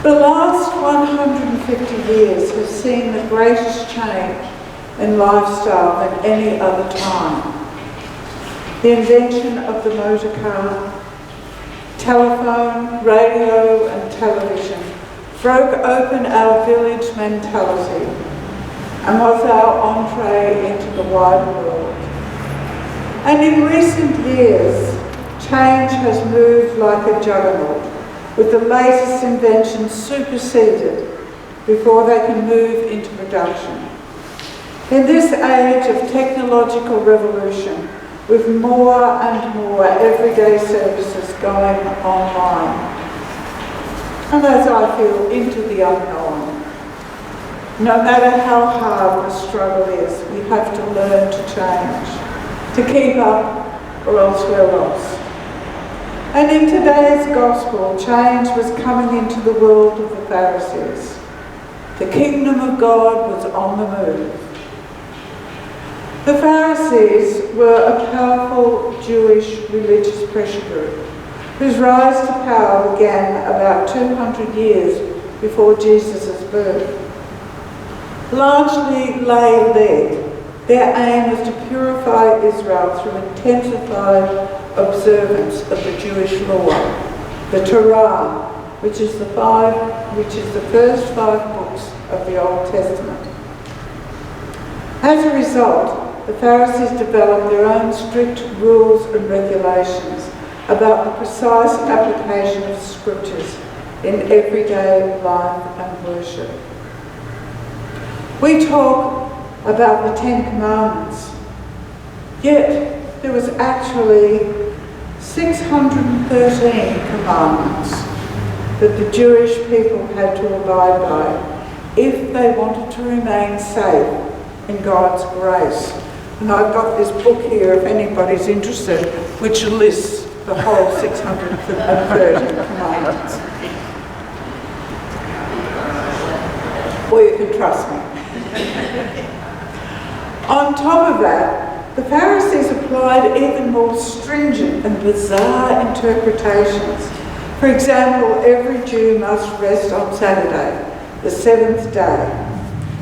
The last 150 years have seen the greatest change in lifestyle than any other time. The invention of the motor car, telephone, radio and television broke open our village mentality and was our entree into the wider world. And in recent years, change has moved like a juggernaut, with the latest inventions superseded before they can move into production. In this age of technological revolution, with more and more everyday services going online, and as I feel, into the unknown, no matter how hard the struggle is, we have to learn to change, to keep up, or else we're lost. And in today's gospel, change was coming into the world of the Pharisees. The kingdom of God was on the move. The Pharisees were a powerful Jewish religious pressure group whose rise to power began about 200 years before Jesus' birth. Largely lay-led, their aim was to purify Israel through intensified observance of the Jewish law, the Torah, which is the first 5 books of the Old Testament. As a result, the Pharisees developed their own strict rules and regulations about the precise application of scriptures in everyday life and worship. We talk about the 10 Commandments, yet there was actually 613 commandments that the Jewish people had to abide by if they wanted to remain safe in God's grace. And I've got this book here, if anybody's interested, which lists the whole 613 commandments. Or you can trust me. On top of that, the Pharisees applied even more stringent and bizarre interpretations. For example, every Jew must rest on Saturday, the 7th day.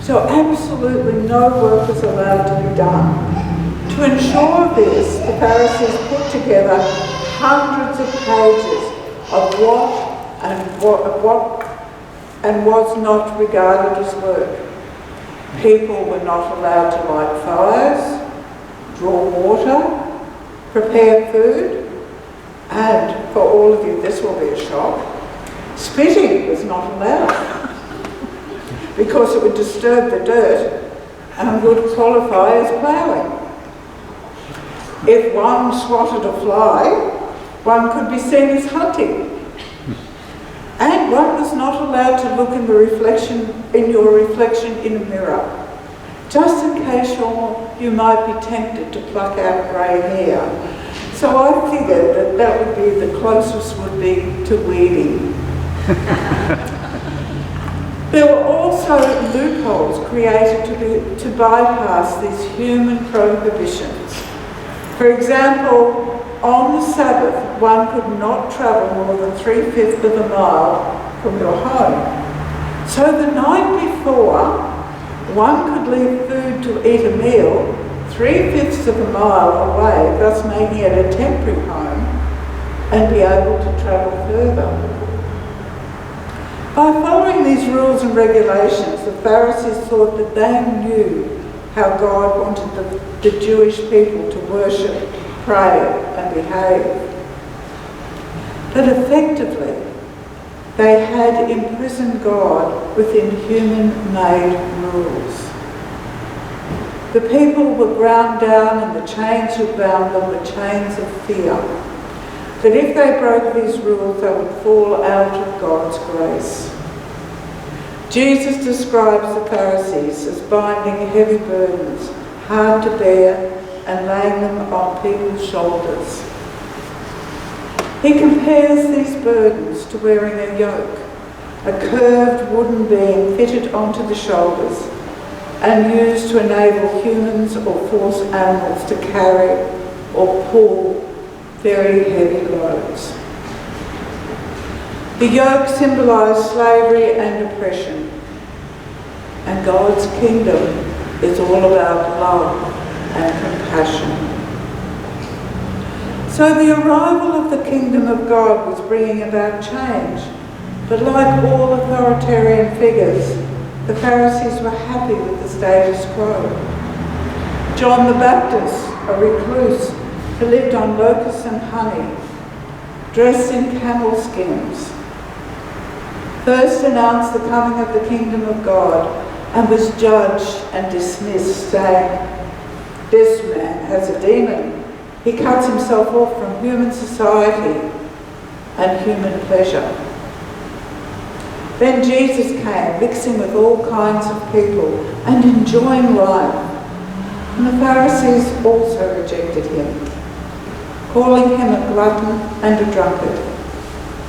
So absolutely no work was allowed to be done. To ensure this, the Pharisees put together hundreds of pages of what was not regarded as work. People were not allowed to light fires, draw water, prepare food, and for all of you, this will be a shock, spitting was not allowed because it would disturb the dirt and would qualify as ploughing. If one swatted a fly, one could be seen as hunting. And one was not allowed to look in your reflection in a mirror, just in case you might be tempted to pluck out grey hair. So I figured that would be the closest would be to weeding. There were also loopholes created to bypass these human prohibitions. For example, on the Sabbath, one could not travel more than 3/5 of a mile from your home. So the night before, one could leave food to eat a meal 3/5 of a mile away, thus making it a temporary home, and be able to travel further. By following these rules and regulations, the Pharisees thought that they knew how God wanted the Jewish people to worship, pray and behave. But effectively, they had imprisoned God within human-made rules. The people were ground down and the chains who bound them were chains of fear. That if they broke these rules, they would fall out of God's grace. Jesus describes the Pharisees as binding heavy burdens, hard to bear, and laying them on people's shoulders. He compares these burdens to wearing a yoke, a curved wooden beam fitted onto the shoulders and used to enable humans or force animals to carry or pull very heavy loads. The yoke symbolised slavery and oppression. And God's kingdom is all about love and compassion. So the arrival of the kingdom of God was bringing about change. But like all authoritarian figures, the Pharisees were happy with the status quo. John the Baptist, a recluse who lived on locusts and honey, dressed in camel skins, first announced the coming of the kingdom of God and was judged and dismissed, saying, "This man has a demon. He cuts himself off from human society and human pleasure." Then Jesus came, mixing with all kinds of people and enjoying life. And the Pharisees also rejected him, calling him a glutton and a drunkard,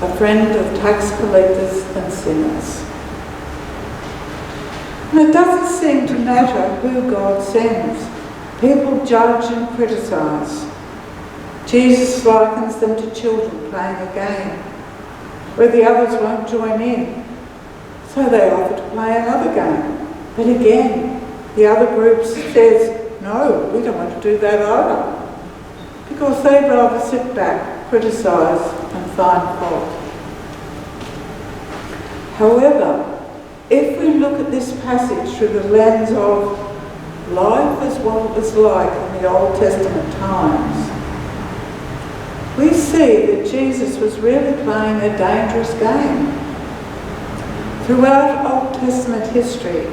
a friend of tax collectors and sinners. And it doesn't seem to matter who God sends. People judge and criticise. Jesus likens them to children playing a game, where the others won't join in. So they offer to play another game. But again, the other group says, "No, we don't want to do that either," because they'd rather sit back, criticise and find fault. However, if we look at this passage through the lens of life as what it was like in the Old Testament times, we see that Jesus was really playing a dangerous game. Throughout Old Testament history,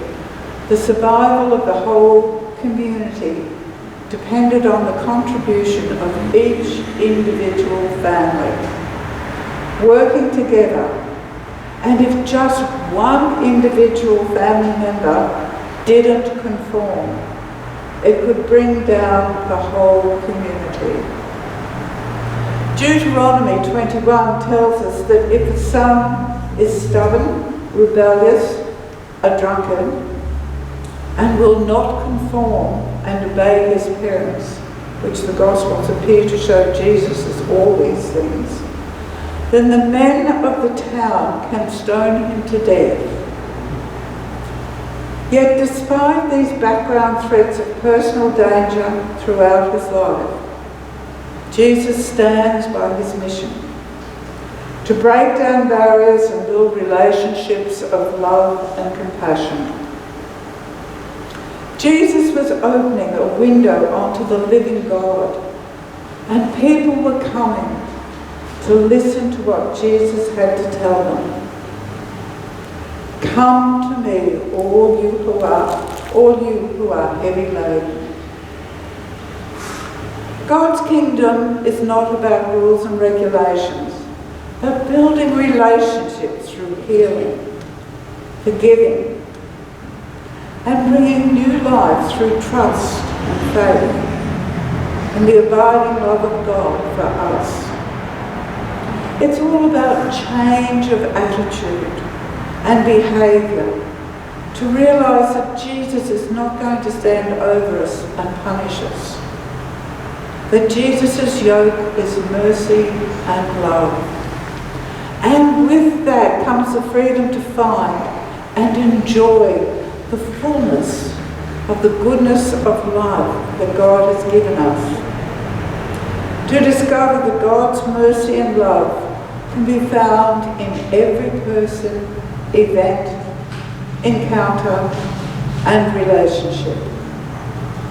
the survival of the whole community depended on the contribution of each individual family, working together. And if just one individual family member didn't conform, it could bring down the whole community. Deuteronomy 21 tells us that if a son is stubborn, rebellious, a drunkard, and will not conform and obey his parents, which the Gospels appear to show Jesus as all these things, then the men of the town can stone him to death. Yet despite these background threats of personal danger throughout his life, Jesus stands by his mission to break down barriers and build relationships of love and compassion. Jesus was opening a window onto the living God, and people were coming to listen to what Jesus had to tell them. "Come to me, all you who are heavy laden." God's kingdom is not about rules and regulations, but building relationships through healing, forgiving, and bringing new life through trust and faith and the abiding love of God for us. It's all about change of attitude and behaviour, to realise that Jesus is not going to stand over us and punish us, that Jesus' yoke is mercy and love. And with that comes the freedom to find and enjoy the fullness of the goodness of love that God has given us. To discover that God's mercy and love can be found in every person, event, encounter, and relationship.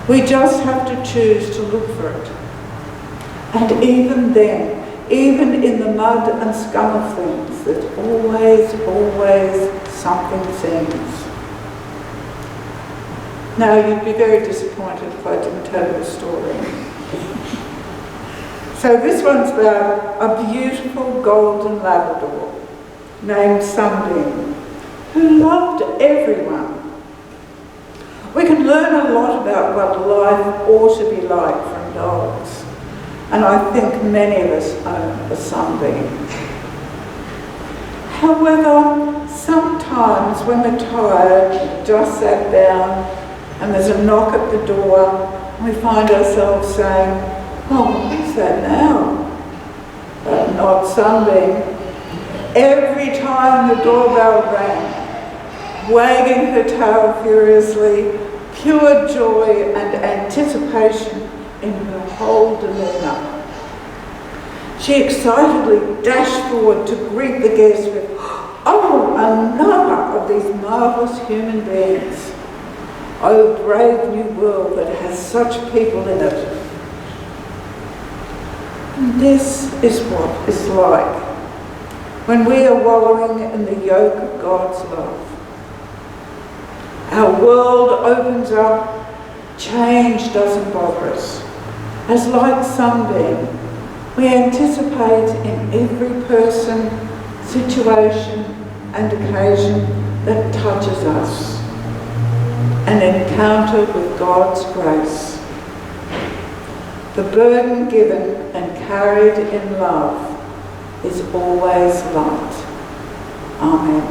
We just have to choose to look for it. And even then, even in the mud and scum of things, there's always something seems. Now, you'd be very disappointed if I didn't tell you a story. So this one's about a beautiful golden Labrador named Sunbeam, who loved everyone. We can learn a lot about what life ought to be like from dogs, and I think many of us own a Sunbeam. However, sometimes when we're tired, just sat down, and there's a knock at the door, and we find ourselves saying, "Oh, who's that now?" But not Sunbeam. every time the doorbell rang, wagging her tail furiously, pure joy and anticipation in her whole demeanour. She excitedly dashed forward to greet the guest with, "Oh, another of these marvellous human beings. Oh, brave new world that has such people in it." And this is what it's like when we are wallowing in the yoke of God's love. Our world opens up, change doesn't bother us. As like sunbeam, we anticipate in every person, situation and occasion that touches us an encounter with God's grace. The burden given and carried in love is always light. Amen.